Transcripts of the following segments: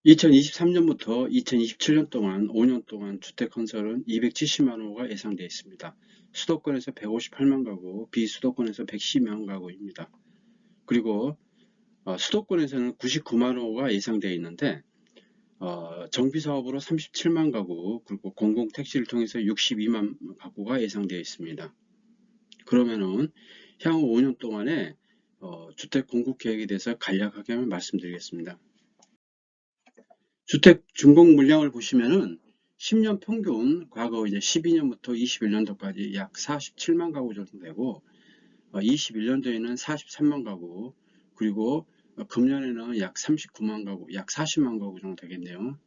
2023년부터 2027년 동안 5년 동안 주택 건설은 270만 호가 예상되어 있습니다. 수도권에서 158만 가구, 비수도권에서 110만 가구입니다. 그리고 수도권에서는 99만 호가 예상되어 있는데 정비사업으로 37만 가구, 그리고 공공택지를 통해서 62만 가구가 예상되어 있습니다. 그러면은 향후 5년 동안의 주택 공급 계획에 대해서 간략하게 말씀드리겠습니다. 주택 준공 물량을 보시면은 10년 평균 과거 이제 12년부터 21년도까지 약 47만 가구 정도 되고 21년도에는 43만 가구, 그리고 금년에는 약 39만 가구, 약 40만 가구 정도 되겠네요.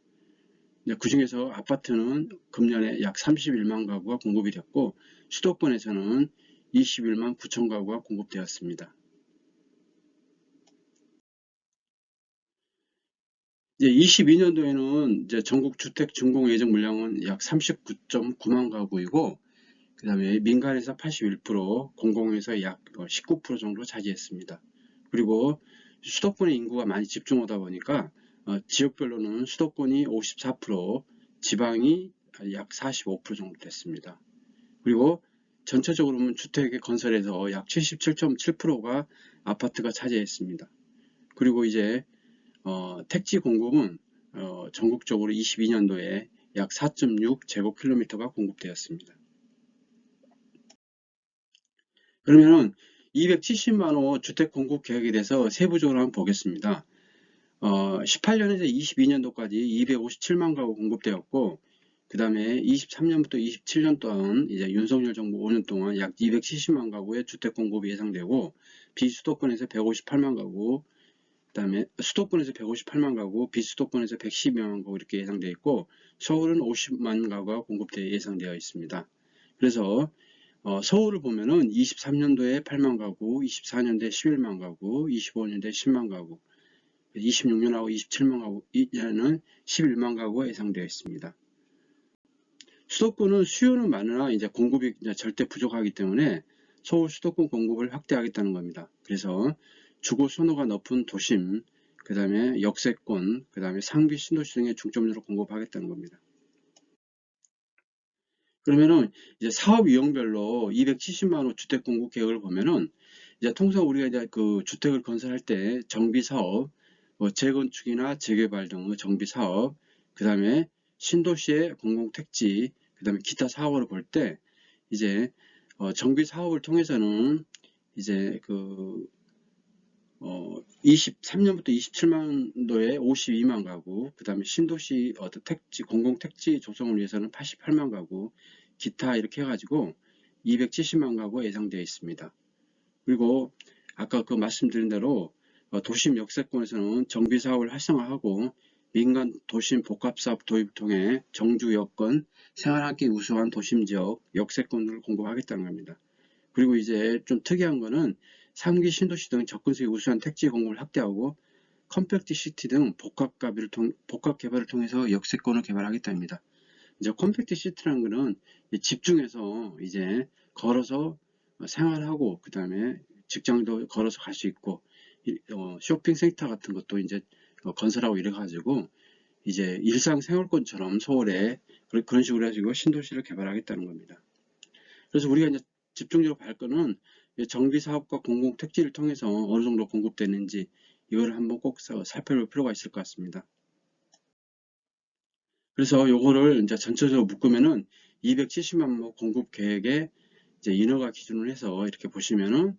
그 중에서 아파트는 금년에 약 31만 가구가 공급이 됐고 수도권에서는 21만 9천 가구가 공급되었습니다. 이제 22년도에는 이제 전국 주택 준공 예정 물량은 약 39.9만 가구이고, 그 다음에 민간에서 81%, 공공에서 약 19% 정도 차지했습니다. 그리고 수도권의 인구가 많이 집중하다 보니까 지역별로는 수도권이 54%, 지방이 약 45% 정도 됐습니다. 그리고 전체적으로 보면 주택의 건설에서 약 77.7%가 아파트가 차지했습니다. 그리고 이제 택지 공급은 전국적으로 22년도에 약 4.6 제곱킬로미터가 공급되었습니다. 그러면은 270만 호 주택 공급 계획에 대해서 세부적으로 한번 보겠습니다. 18년에서 22년도까지 257만 가구 공급되었고, 그 다음에 23년부터 27년 동안 이제 윤석열 정부 5년 동안 약 270만 가구의 주택 공급이 예상되고, 비수도권에서 158만 가구, 그 다음에 수도권에서 158만 가구, 비수도권에서 112만 가구 이렇게 예상되어 있고, 서울은 50만 가구가 공급되어 예상되어 있습니다. 그래서 서울을 보면은 23년도에 8만 가구, 24년도에 11만 가구, 25년도에 10만 가구, 26년하고 27만 가구, 이제는 11만 가구가 예상되어 있습니다. 수도권은 수요는 많으나 이제 공급이 이제 절대 부족하기 때문에 서울 수도권 공급을 확대하겠다는 겁니다. 그래서 주거 선호가 높은 도심, 그 다음에 역세권, 그 다음에 상비 신도시 등에 중점적으로 공급하겠다는 겁니다. 그러면은 이제 사업 유형별로 270만 호 주택 공급 계획을 보면은 이제 통상 우리가 이제 그 주택을 건설할 때 정비 사업, 재건축이나 재개발 등의 정비 사업, 그 다음에 신도시의 공공택지, 그 다음에 기타 사업을 볼 때 이제 정비 사업을 통해서는 이제 23년부터 27년도에 52만 가구, 그 다음에 신도시 택지, 공공택지 조성을 위해서는 88만 가구, 기타 이렇게 해가지고 270만 가구가 예상되어 있습니다. 그리고 아까 그 말씀드린 대로 도심 역세권에서는 정비 사업을 활성화하고 민간 도심 복합사업 도입을 통해 정주 여건, 생활하기 우수한 도심지역 역세권을 공급하겠다는 겁니다. 그리고 이제 좀 특이한 거는 3기 신도시 등 접근성이 우수한 택지 공급을 확대하고 컴팩트 시티 등 복합 개발을 통해서 역세권을 개발하겠답니다. 이제 컴팩트 시티라는 거는 집중해서 이제 걸어서 생활하고, 그 다음에 직장도 걸어서 갈 수 있고, 쇼핑센터 같은 것도 이제 건설하고 이래가지고 이제 일상생활권처럼 서울에 그런 식으로 해가지고 신도시를 개발하겠다는 겁니다. 그래서 우리가 이제 집중적으로 볼 거는 정비사업과 공공택지를 통해서 어느 정도 공급되는지 이걸 한번 꼭 살펴볼 필요가 있을 것 같습니다. 그래서 요거를 이제 전체적으로 묶으면은 270만 호 공급 계획에 이제 인허가 기준을 해서 이렇게 보시면은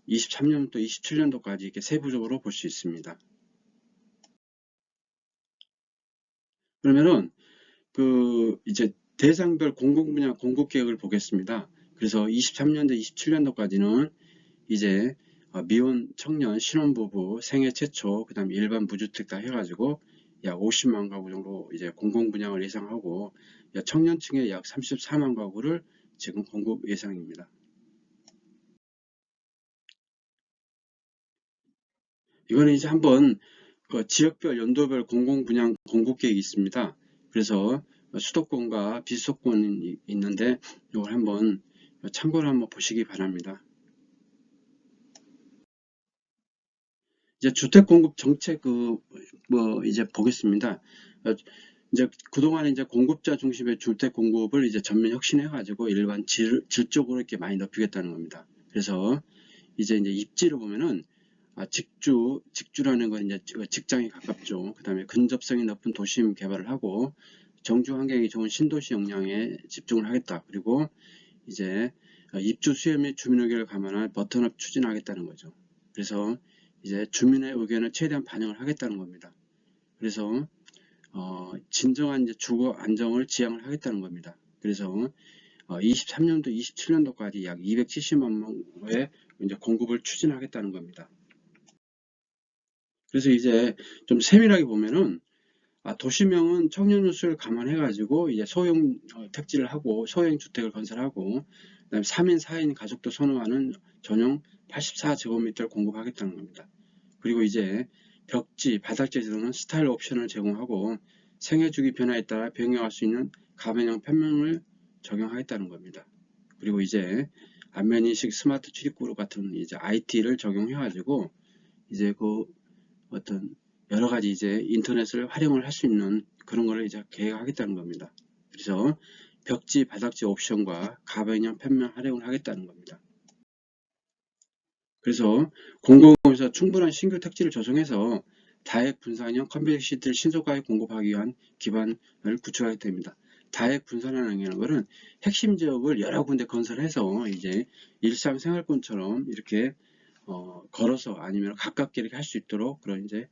23년부터 27년도까지 이렇게 세부적으로 볼 수 있습니다. 그러면은 이제 대상별 공공 분야 공급 계획을 보겠습니다. 그래서 23년도, 27년도까지는 이제 미혼 청년, 신혼부부, 생애 최초, 그 다음에 일반 무주택 다 해가지고 약 50만 가구 정도 이제 공공 분양을 예상하고 청년층에 약 34만 가구를 지금 공급 예상입니다. 이거는 이제 한번 지역별 연도별 공공 분양 공급 계획이 있습니다. 그래서 수도권과 비수도권이 있는데 이걸 한번 참고를 한번 보시기 바랍니다. 이제 주택 공급 정책 이제 보겠습니다. 이제 그동안에 이제 공급자 중심의 주택 공급을 이제 전면 혁신해가지고 일반 질적으로 이렇게 많이 높이겠다는 겁니다. 그래서 이제 입지를 보면은 직주라는 건 이제 직장에 가깝죠. 그 다음에 근접성이 높은 도심 개발을 하고 정주 환경이 좋은 신도시 역량에 집중을 하겠다. 그리고 이제 입주 수요 및 주민 의견을 감안한 버튼업 추진하겠다는 거죠. 그래서 이제 주민의 의견을 최대한 반영을 하겠다는 겁니다. 그래서 진정한 이제 주거 안정을 지향을 하겠다는 겁니다. 그래서 23년도, 27년도까지 약 270만 호의 이제 공급을 추진하겠다는 겁니다. 그래서 이제 좀 세밀하게 보면은 도시명은 청년 수를 감안해가지고 이제 소형 택지를 하고 소형 주택을 건설하고 그다음에 3인, 4인 가족도 선호하는 전용 84제곱미터를 공급하겠다는 겁니다. 그리고 이제 벽지, 바닥재 등은 스타일 옵션을 제공하고 생애주기 변화에 따라 변경할 수 있는 가변형 편명을 적용하겠다는 겁니다. 그리고 이제 안면인식 스마트 출입구로 같은 이제 IT를 적용해가지고 이제 그 어떤 여러 가지 이제 인터넷을 활용을 할 수 있는 그런 거를 이제 계획하겠다는 겁니다. 그래서 벽지, 바닥지 옵션과 가변형 편명 활용을 하겠다는 겁니다. 그래서 공공에서 충분한 신규 택지를 조성해서 다액 분산형 컴팩시티를 신속하게 공급하기 위한 기반을 구축하게 됩니다. 다액 분산하는 것은 핵심 지역을 여러 군데 건설해서 이제 일상생활권처럼 이렇게 걸어서 아니면 가깝게 이렇게 할 수 있도록 그런 이제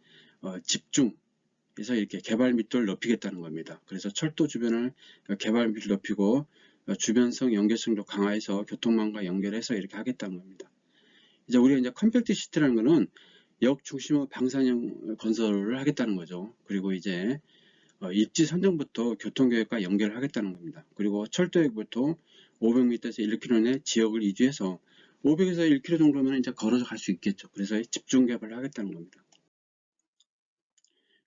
집중해서 이렇게 개발密도를 높이겠다는 겁니다. 그래서 철도 주변을 개발密도를 높이고 주변성 연결성도 강화해서 교통망과 연결해서 이렇게 하겠다는 겁니다. 이제 우리가 이제 컴팩트 시티라는 거는 역 중심의 방산형 건설을 하겠다는 거죠. 그리고 이제 입지 선정부터 교통계획과 연결을 하겠다는 겁니다. 그리고 철도역부터 500m에서 1km 내 지역을 이주해서 500에서 1km 정도면 이제 걸어서 갈 수 있겠죠. 그래서 집중 개발을 하겠다는 겁니다.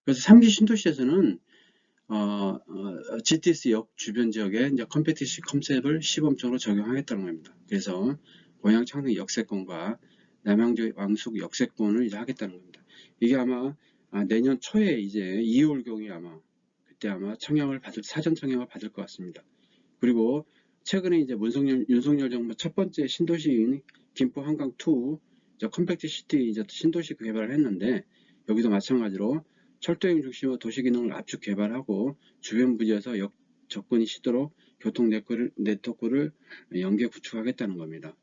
그래서 3기 신도시에서는 GTS역 주변 지역에 이제 컴팩트 컨셉을 시범적으로 적용하겠다는 겁니다. 그래서 고양 창릉 역세권과 남양주 왕숙 역세권을 이제 하겠다는 겁니다. 이게 아마 내년 초에 이제 2월경에 아마 그때 아마 사전 청약을 받을 것 같습니다. 그리고 최근에 이제 윤석열 정부 첫 번째 신도시인 김포 한강2 컴팩트 시티 이제 신도시 개발을 했는데 여기도 마찬가지로 철도형 중심으로 도시 기능을 압축 개발하고 주변 부지에서 접근이 쉽도록 교통 네트워크를 연계 구축하겠다는 겁니다.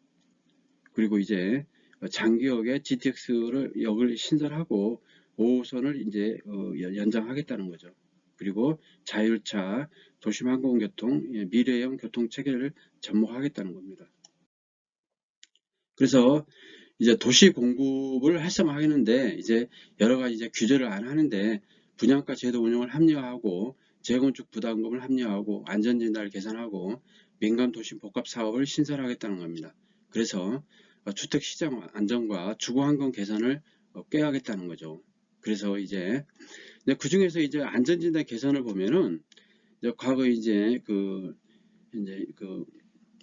그리고 이제 장기역에 GTX를 역을 신설하고 5호선을 이제 연장하겠다는 거죠. 그리고 자율차, 도심 항공교통, 미래형 교통 체계를 접목하겠다는 겁니다. 그래서 이제 도시 공급을 활성화하는데 이제 여러 가지 이제 규제를 안 하는데 분양가 제도 운영을 합리화하고 재건축 부담금을 합리화하고 안전진단을 개선하고 민간 도시 복합 사업을 신설하겠다는 겁니다. 그래서 주택시장 안정과 주거환경 개선을 꾀하겠다는 거죠. 그래서 이제 그 중에서 이제 안전진단 개선을 보면은 이제 과거 이제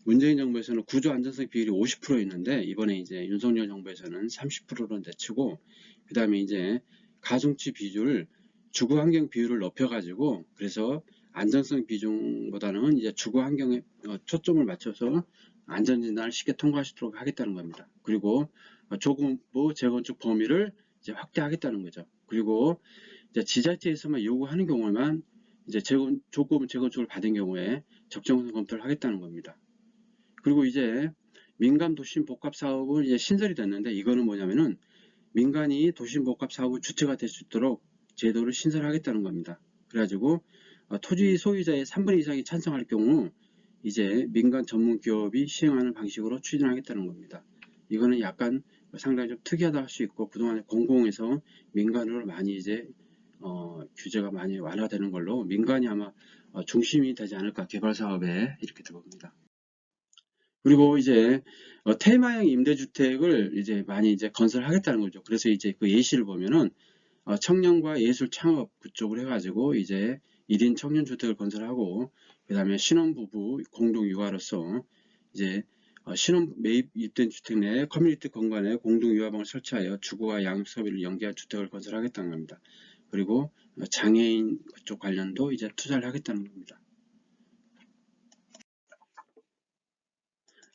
문재인 정부에서는 구조 안전성 비율이 50%였는데 이번에 이제 윤석열 정부에서는 30%로 내치고 그 다음에 이제 가중치 비율, 주거 환경 비율을 높여가지고 그래서 안전성 비중보다는 이제 주거 환경에 초점을 맞춰서 안전진단을 쉽게 통과할 수 있도록 하겠다는 겁니다. 그리고 조건부 재건축 범위를 이제 확대하겠다는 거죠. 그리고 이제 지자체에서만 요구하는 경우에만 이제 조건부 재건축을 받은 경우에 적정성 검토를 하겠다는 겁니다. 그리고 이제 민간 도심 복합 사업은 이제 신설이 됐는데 이거는 뭐냐면은 민간이 도심 복합 사업의 주체가 될 수 있도록 제도를 신설하겠다는 겁니다. 그래가지고 토지 소유자의 3분의 2 이상이 찬성할 경우 이제 민간 전문 기업이 시행하는 방식으로 추진하겠다는 겁니다. 이거는 약간 상당히 좀 특이하다 할 수 있고 그동안에 공공에서 민간으로 많이 이제 규제가 많이 완화되는 걸로 민간이 아마 중심이 되지 않을까 개발 사업에 이렇게 들어옵니다. 그리고 이제 테마형 임대주택을 이제 많이 이제 건설하겠다는 거죠. 그래서 이제 그 예시를 보면은 청년과 예술 창업 그쪽으로 해가지고 이제 1인 청년주택을 건설하고 그 다음에 신혼부부 공동 육아로서 이제 신혼 매입 입된 주택 내 커뮤니티 공간에 공동 육아방을 설치하여 주거와 양육 서비를 연계한 주택을 건설하겠다는 겁니다. 그리고 장애인 그쪽 관련도 이제 투자를 하겠다는 겁니다.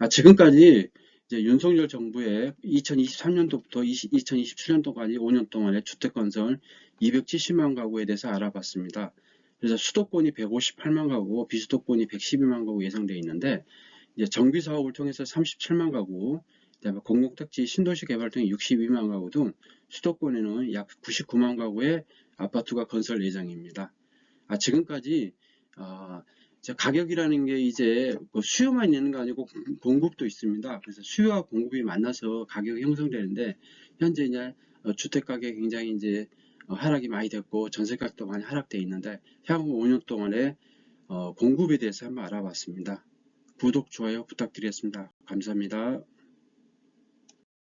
지금까지 이제 윤석열 정부의 2023년도부터 2027년도까지 5년 동안의 주택건설 270만 가구에 대해서 알아봤습니다. 그래서 수도권이 158만 가구, 비수도권이 112만 가구 예상되어 있는데, 이제 정비 사업을 통해서 37만 가구, 그다음에 공공택지 신도시 개발 통해 62만 가구 등 수도권에는 약 99만 가구의 아파트가 건설 예정입니다. 지금까지 가격이라는 게 이제 수요만 있는 거 아니고 공급도 있습니다. 그래서 수요와 공급이 만나서 가격이 형성되는데, 현재 이제 주택 가격이 굉장히 이제 하락이 많이 됐고 전세 가격도 많이 하락되어 있는데, 향후 5년 동안의 공급에 대해서 한번 알아봤습니다. 구독, 좋아요 부탁드리겠습니다. 감사합니다.